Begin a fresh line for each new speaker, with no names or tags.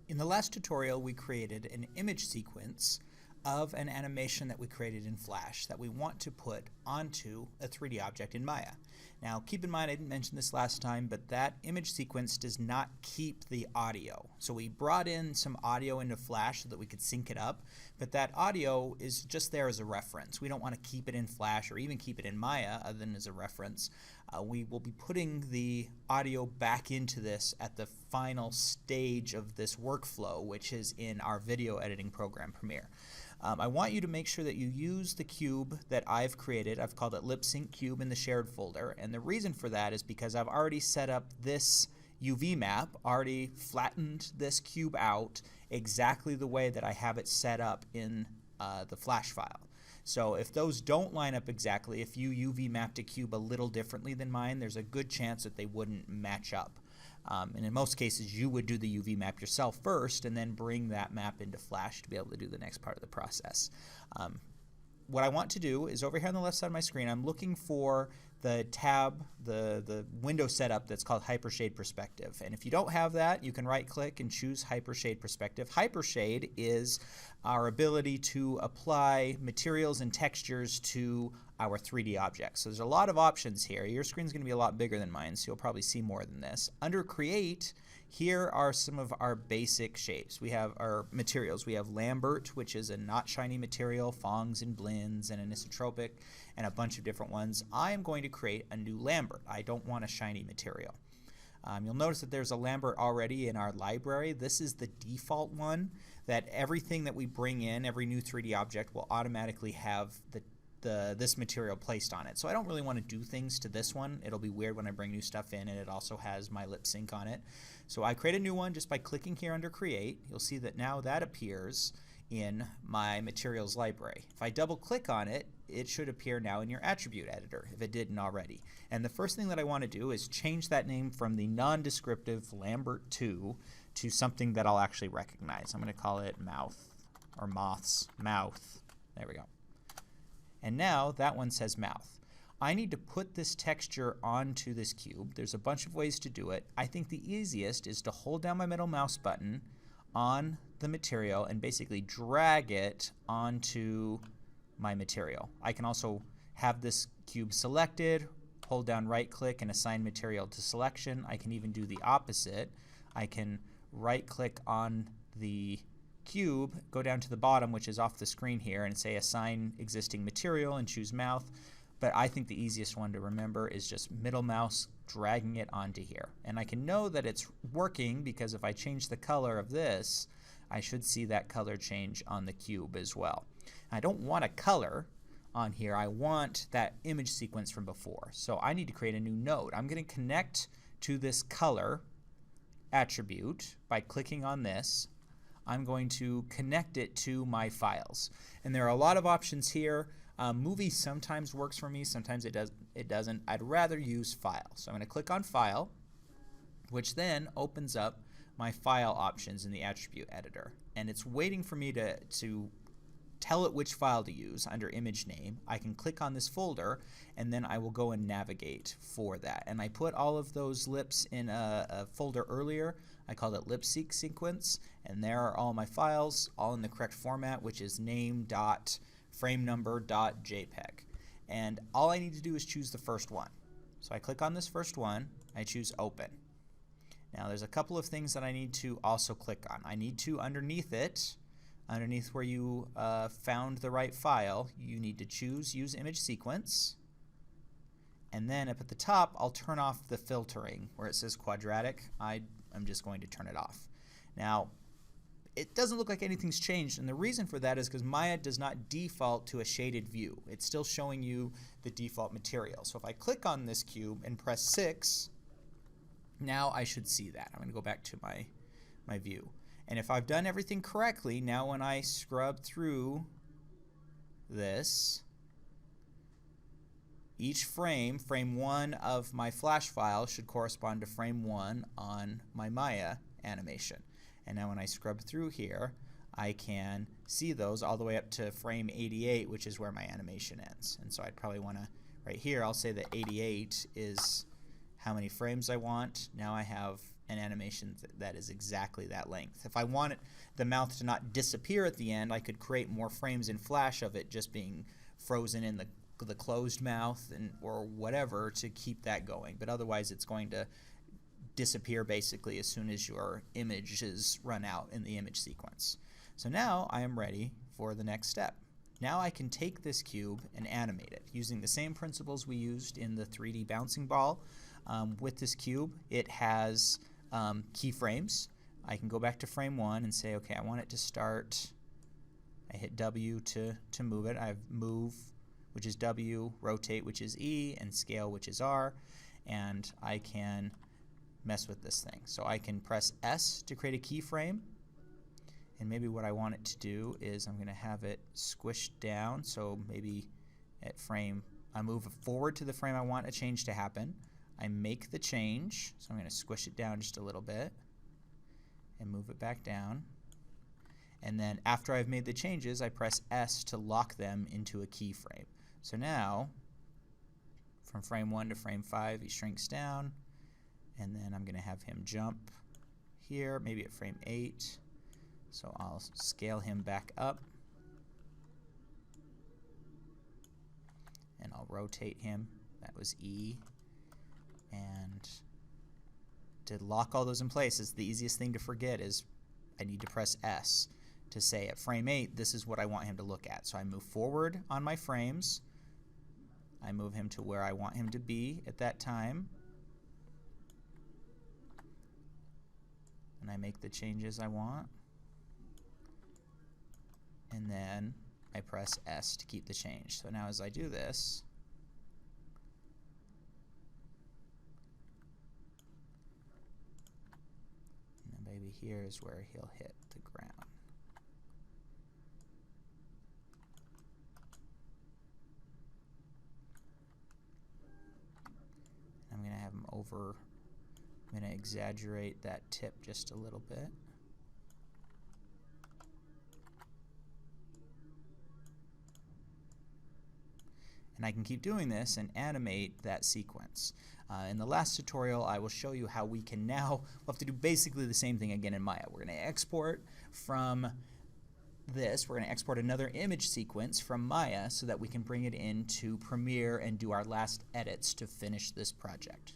In the last tutorial, we created an image sequence of an animation that we created in Flash that we want to put onto a 3D object in Maya. Now, keep in mind, I didn't mention this last time, but that image sequence does not keep the audio. So we brought in some audio into Flash so that we could sync it up, but that audio is just there as a reference. We don't want to keep it in Flash or even keep it in Maya other than as a reference. We will be putting the audio back into this at the final stage of this workflow, which is in our video editing program, Premiere. I want you to make sure that you use the cube that I've created. I've called it Lip Sync Cube in the shared folder, and the reason for that is because I've already set up this UV map, already flattened this cube out exactly the way that I have it set up in the Flash file. So if those don't line up exactly, if you UV mapped a cube a little differently than mine, there's a good chance that they wouldn't match up. And in most cases, you would do the UV map yourself first and then bring that map into Flash to be able to do the next part of the process. What I want to do is over here on the left side of my screen, I'm looking for the tab, the window setup that's called Hypershade Perspective. And if you don't have that, you can right click and choose Hypershade Perspective. Hypershade is our ability to apply materials and textures to our 3D objects. So there's a lot of options here. Your screen's going to be a lot bigger than mine, so you'll probably see more than this. Under Create, here are some of our basic shapes. We have our materials. We have Lambert, which is a not shiny material, Fongs and blends, and anisotropic, and a bunch of different ones. I am going to create a new Lambert. I don't want a shiny material. You'll notice that there's a Lambert already in our library. This is the default one that everything that we bring in, every new 3D object, will automatically have this material placed on it. So I don't really want to do things to this one. It'll be weird when I bring new stuff in, and it also has my lip sync on it. So I create a new one just by clicking here under Create. You'll see that now that appears in my materials library. If I double click on it, it should appear now in your attribute editor if it didn't already. And the first thing that I want to do is change that name from the non-descriptive Lambert 2 to something that I'll actually recognize. I'm going to call it mouth, or moth's mouth. There we go. And now that one says mouth. I need to put this texture onto this cube. There's a bunch of ways to do it. I think the easiest is to hold down my middle mouse button on the material and basically drag it onto my material. I can also have this cube selected, hold down right click and assign material to selection. I can even do the opposite. I can right click on the cube, go down to the bottom, which is off the screen here, and say assign existing material and choose mouth. But I think the easiest one to remember is just middle mouse dragging it onto here. And I can know that it's working because if I change the color of this, I should see that color change on the cube as well. I don't want a color on here. I want that image sequence from before. So I need to create a new node. I'm going to connect to this color attribute by clicking on this. I'm going to connect it to my files. And there are a lot of options here. Movie sometimes works for me, sometimes it doesn't. I'd rather use File. So I'm going to click on File, which then opens up my file options in the attribute editor. And it's waiting for me to tell it which file to use under image name. I can click on this folder and then I will go and navigate for that. And I put all of those lips in a folder earlier. I called it lip sync sequence, and there are all my files, all in the correct format, which is name.framenumber.jpg. And all I need to do is choose the first one. So I click on this first one, I choose open. Now there's a couple of things that I need to also click on. I need to, underneath it, underneath where you found the right file, you need to choose use image sequence. And then up at the top, I'll turn off the filtering where it says quadratic. I'm just going to turn it off. Now, it doesn't look like anything's changed, and the reason for that is because Maya does not default to a shaded view. It's still showing you the default material. So if I click on this cube and press 6, now I should see that. I'm going to go back to my view. And if I've done everything correctly, now when I scrub through this, each frame, frame 1 of my Flash file should correspond to frame 1 on my Maya animation. And now when I scrub through here, I can see those all the way up to frame 88, which is where my animation ends. And so I'd probably want to, right here, I'll say that 88 is how many frames I want. Now I have an animation that is exactly that length. If I want the mouth to not disappear at the end, I could create more frames in Flash of it just being frozen in the closed mouth or whatever to keep that going. But otherwise it's going to disappear basically as soon as your image is run out in the image sequence. So now I am ready for the next step. Now I can take this cube and animate it using the same principles we used in the 3D bouncing ball. With this cube, it has keyframes. I can go back to frame 1 and say, okay, I want it to start. I hit W to move it. I have move, which is W, rotate, which is E, and scale, which is R. And I can mess with this thing. So I can press S to create a keyframe. And maybe what I want it to do is I'm going to have it squished down. So maybe at frame, I move it forward to the frame I want a change to happen. I make the change. So I'm going to squish it down just a little bit and move it back down. And then after I've made the changes, I press S to lock them into a keyframe. So now, from frame 1 to frame 5, he shrinks down. And then I'm going to have him jump here, maybe at frame 8. So I'll scale him back up. And I'll rotate him. That was E. And to lock all those in place, is the easiest thing to forget is I need to press S to say at frame 8, this is what I want him to look at. So I move forward on my frames. I move him to where I want him to be at that time. And I make the changes I want. And then I press S to keep the change. So now as I do this, and then maybe here is where he'll hit the ground. I'm going to have him over, I'm going to exaggerate that tip just a little bit. And I can keep doing this and animate that sequence. In the last tutorial, I will show you how we can now, we'll have to do basically the same thing again in Maya. We're going to export from this, we're going to export another image sequence from Maya so that we can bring it into Premiere and do our last edits to finish this project.